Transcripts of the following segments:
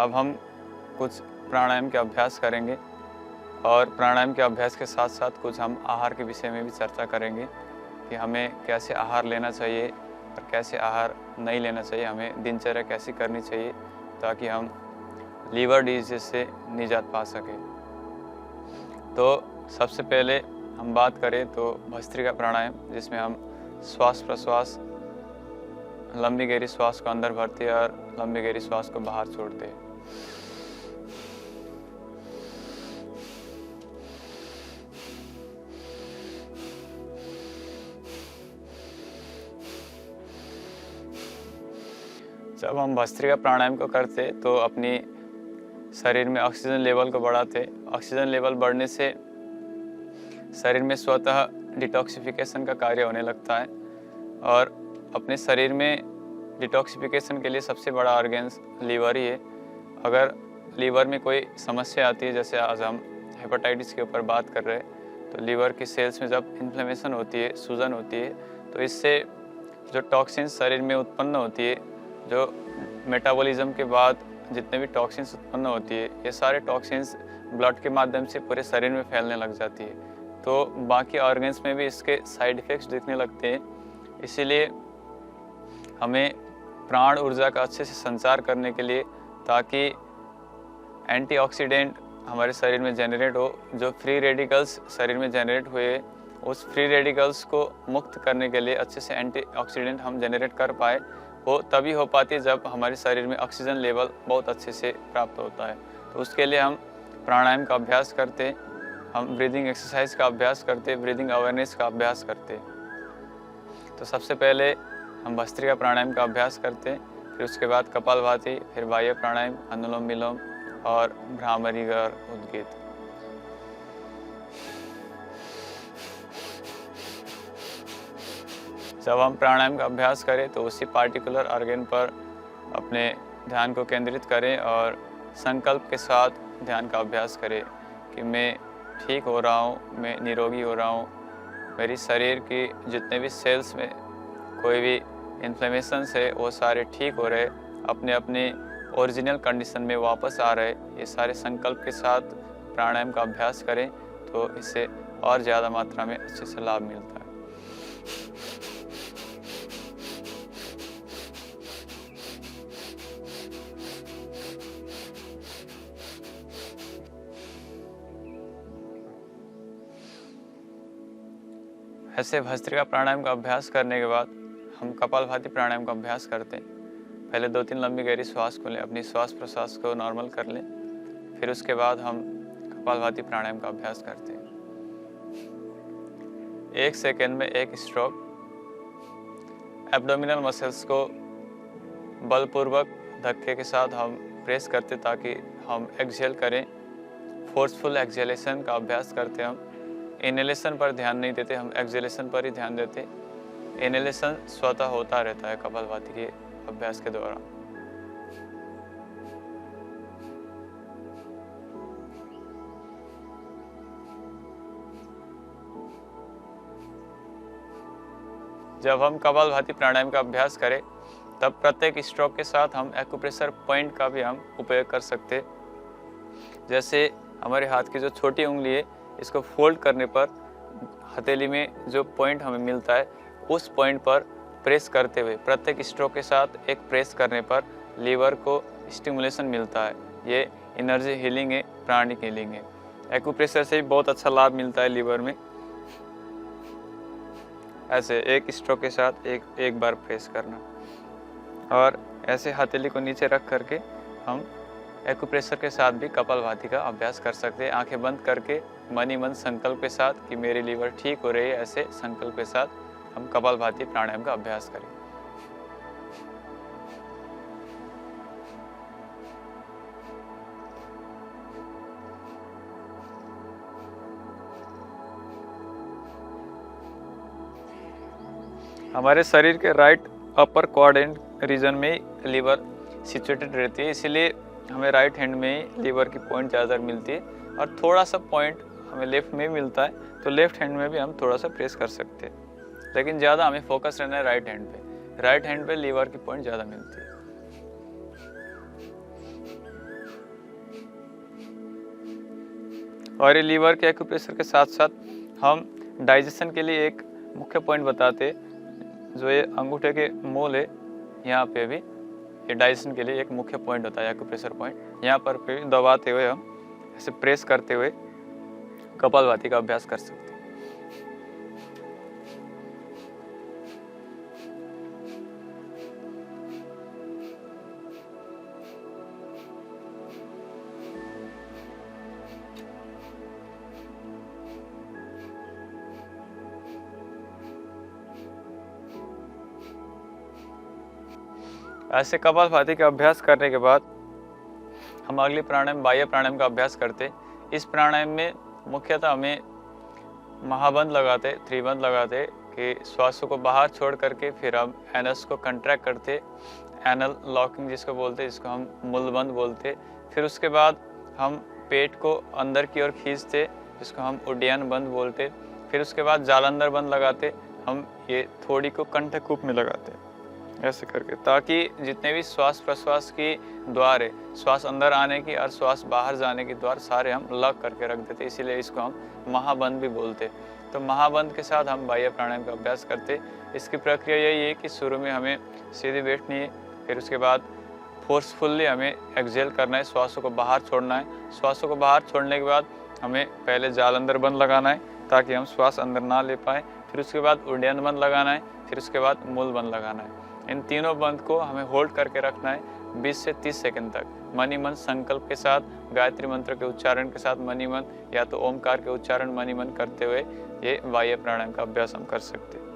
अब हम कुछ प्राणायाम के अभ्यास करेंगे और प्राणायाम के अभ्यास के साथ साथ कुछ हम आहार के विषय में भी चर्चा करेंगे कि हमें कैसे आहार लेना चाहिए और कैसे आहार नहीं लेना चाहिए, हमें दिनचर्या कैसी करनी चाहिए ताकि हम लीवर डिजीज से निजात पा सकें। तो सबसे पहले हम बात करें तो भस्त्रिका प्राणायाम, जिसमें हम श्वास प्रश्वास, लंबी गहरी श्वास को अंदर भरते हैं और लंबी गहरी श्वास को बाहर छोड़ते हैं। जब हम भस्त्रिका प्राणायाम को करते तो अपनी शरीर में ऑक्सीजन लेवल को बढ़ाते। ऑक्सीजन लेवल बढ़ने से शरीर में स्वतः डिटॉक्सिफिकेशन का कार्य होने लगता है और अपने शरीर में डिटॉक्सिफिकेशन के लिए सबसे बड़ा ऑर्गन्स लीवर ही है। अगर लीवर में कोई समस्या आती है, जैसे आज हम हेपेटाइटिस के ऊपर बात कर रहे हैं, तो लीवर की सेल्स में जब इन्फ्लेमेशन होती है, सूजन होती है, तो इससे जो टॉक्सिन्स शरीर में उत्पन्न होती है, जो मेटाबॉलिज्म के बाद जितने भी टॉक्सिन्स उत्पन्न होती है, ये सारे टॉक्सिन्स ब्लड के माध्यम से पूरे शरीर में फैलने लग जाती है। तो बाकी ऑर्गन्स में भी इसके साइड इफ़ेक्ट्स दिखने लगते हैं। इसीलिए हमें प्राण ऊर्जा का अच्छे से संचार करने के लिए, ताकि एंटीऑक्सीडेंट हमारे शरीर में जनरेट हो, जो फ्री रेडिकल्स शरीर में जनरेट हुए, उस फ्री रेडिकल्स को मुक्त करने के लिए अच्छे से एंटीऑक्सीडेंट हम जनरेट कर पाए, वो तभी हो पाती है जब हमारे शरीर में ऑक्सीजन लेवल बहुत अच्छे से प्राप्त होता है। तो उसके लिए हम प्राणायाम का अभ्यास करते, हम ब्रीदिंग एक्सरसाइज का अभ्यास करते, ब्रीदिंग अवेयरनेस का अभ्यास करते। तो सबसे पहले हम भस्त्रिका प्राणायाम का अभ्यास करते, फिर उसके बाद कपालभाति, फिर बाह्य प्राणायाम, अनुलोम विलोम और भ्रामरी और उद्गीत। जब हम प्राणायाम का अभ्यास करें तो उसी पार्टिकुलर ऑर्गन पर अपने ध्यान को केंद्रित करें और संकल्प के साथ ध्यान का अभ्यास करें कि मैं ठीक हो रहा हूँ, मैं निरोगी हो रहा हूँ, मेरी शरीर की जितने भी सेल्स में कोई भी इन्फ्लेमेशन है वो सारे ठीक हो रहे, अपने अपने ओरिजिनल कंडीशन में वापस आ रहे। ये सारे संकल्प के साथ प्राणायाम का अभ्यास करें तो इससे और ज़्यादा मात्रा में अच्छे से लाभ मिलता है। ऐसे भस्त्रिका प्राणायाम का अभ्यास करने के बाद हम कपालभाति प्राणायाम का अभ्यास करते हैं। पहले 2-3 लंबी गहरी श्वास को लें, अपनी श्वास प्रश्वास को नॉर्मल कर लें, फिर उसके बाद हम कपालभाति प्राणायाम का अभ्यास करते हैं। 1 सेकेंड में 1 स्ट्रोक। एब्डोमिनल मसल्स को बलपूर्वक धक्के के साथ हम प्रेस करते ताकि हम एक्सहेल करें। फोर्सफुल एक्सहेलेशन का अभ्यास करते हम। इनहेलेशन पर ध्यान नहीं देते, हम एक्सहेलेशन पर ही ध्यान देते। इनहेलेशन स्वतः होता रहता है कपालभाति के अभ्यास के दौरान। जब हम कपालभाति प्राणायाम का अभ्यास करें तब प्रत्येक स्ट्रोक के साथ हम एक्यूप्रेशर पॉइंट का भी हम उपयोग कर सकते। जैसे हमारे हाथ की जो छोटी उंगली है, इसको फोल्ड करने पर हथेली में जो पॉइंट हमें मिलता है, उस पॉइंट पर प्रेस करते हुए प्रत्येक स्ट्रोक के साथ एक प्रेस करने पर लीवर को स्टिमुलेशन मिलता है। ये एनर्जी हीलिंग है, प्राणिक हीलिंग है। एक्यूप्रेशर से भी बहुत अच्छा लाभ मिलता है लीवर में। ऐसे एक स्ट्रोक के साथ एक बार प्रेस करना और ऐसे हथेली को नीचे रख करके हम एक्यूप्रेशर के साथ भी कपालभाति का अभ्यास कर सकते हैं। आंखें बंद करके मन ही मन संकल्प के साथ कि मेरी लीवर ठीक हो रही है, ऐसे संकल्प के साथ हम कपालभाति प्राणायाम का अभ्यास करें। हमारे शरीर के राइट अपर क्वाड्रेंट रीजन में लीवर सिचुएटेड रहती है, इसीलिए हमें राइट हैंड में ही लीवर की पॉइंट ज़्यादा मिलती है और थोड़ा सा पॉइंट हमें लेफ्ट में मिलता है, तो लेफ्ट हैंड में भी हम थोड़ा सा प्रेस कर सकते हैं, लेकिन ज़्यादा हमें फोकस रहना है राइट हैंड पे। राइट हैंड पे लीवर की पॉइंट ज़्यादा मिलती है। और ये लीवर के एक्यूप्रेशर के साथ साथ हम डाइजेशन के लिए एक मुख्य पॉइंट बताते, जो ये अंगूठे के मोल है यहाँ पे भी, ये डाइजेशन के लिए एक मुख्य पॉइंट होता है एक्यूप्रेशर पॉइंट। यहाँ पर भी दबाते हुए हम ऐसे प्रेस करते हुए कपालभाति का अभ्यास कर सकते हैं। ऐसे कपालभाति का अभ्यास करने के बाद हम अगली प्राणायाम बाह्य प्राणायाम का अभ्यास करते। इस प्राणायाम में मुख्यतः हमें महाबंध लगाते, त्रिबंध लगाते कि श्वास को बाहर छोड़ करके फिर हम एनस को कंट्रैक्ट करते, एनल लॉकिंग जिसको बोलते, जिसको हम मूलबंध बोलते। फिर उसके बाद हम पेट को अंदर की ओर खींचते, जिसको हम उड्डयन बंध बोलते। फिर उसके बाद जालंधर बंध लगाते, हम ये थोड़ी को कंठकूप में लगाते ऐसे करके, ताकि जितने भी श्वास प्रश्वास की द्वार है, श्वास अंदर आने की और श्वास बाहर जाने की द्वार, सारे हम लॉक करके रख देते, इसीलिए इसको हम महाबंध भी बोलते। तो महाबंध के साथ हम बाह्य प्राणायाम का अभ्यास करते। इसकी प्रक्रिया यही है कि शुरू में हमें सीधी बैठनी है, फिर उसके बाद फोर्सफुल्ली हमें एक्सहेल करना है, श्वासों को बाहर छोड़ना है। श्वासों को बाहर छोड़ने के बाद हमें पहले जालंधर बंध लगाना है ताकि हम श्वास अंदर ना ले पाए, फिर उसके बाद उड्डयन बंध लगाना है, फिर उसके बाद मूल बंध लगाना है। इन तीनों बंध को हमें होल्ड करके रखना है 20 से 30 सेकंड तक, मनी मन संकल्प के साथ, गायत्री मंत्र के उच्चारण के साथ मनी मन, या तो ओमकार के उच्चारण मनी मन करते हुए ये बाह्य प्राणायाम का अभ्यास हम कर सकते हैं।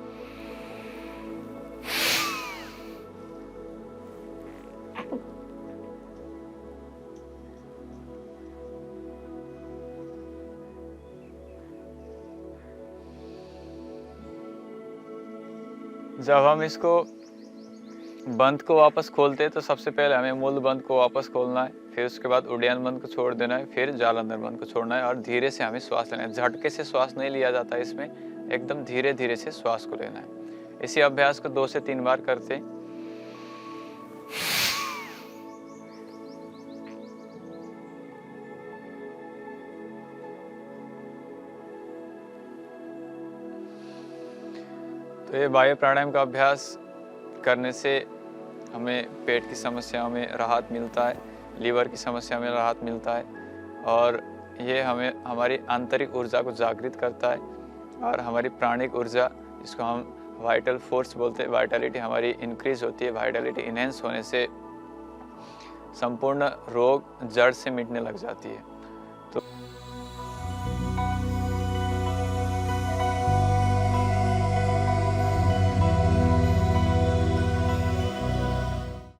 जब हम इसको बंद को वापस खोलते हैं तो सबसे पहले हमें मूल बंद को वापस खोलना है, फिर उसके बाद उड्डयन बंद को छोड़ देना है, फिर जालंधर बंद को छोड़ना है और धीरे से हमें श्वास लेना है। झटके से श्वास नहीं लिया जाता, इसमें एकदम धीरे धीरे से श्वास को लेना है। इसी अभ्यास को 2 से 3 बार करते। तो ये बाह्य प्राणायाम का अभ्यास करने से हमें पेट की समस्याओं में राहत मिलता है, लीवर की समस्या में राहत मिलता है, और ये हमें हमारी आंतरिक ऊर्जा को जागृत करता है और हमारी प्राणिक ऊर्जा, जिसको हम वाइटल फोर्स बोलते हैं, वाइटलिटी हमारी इंक्रीज होती है। वाइटलिटी इनहेंस होने से संपूर्ण रोग जड़ से मिटने लग जाती है।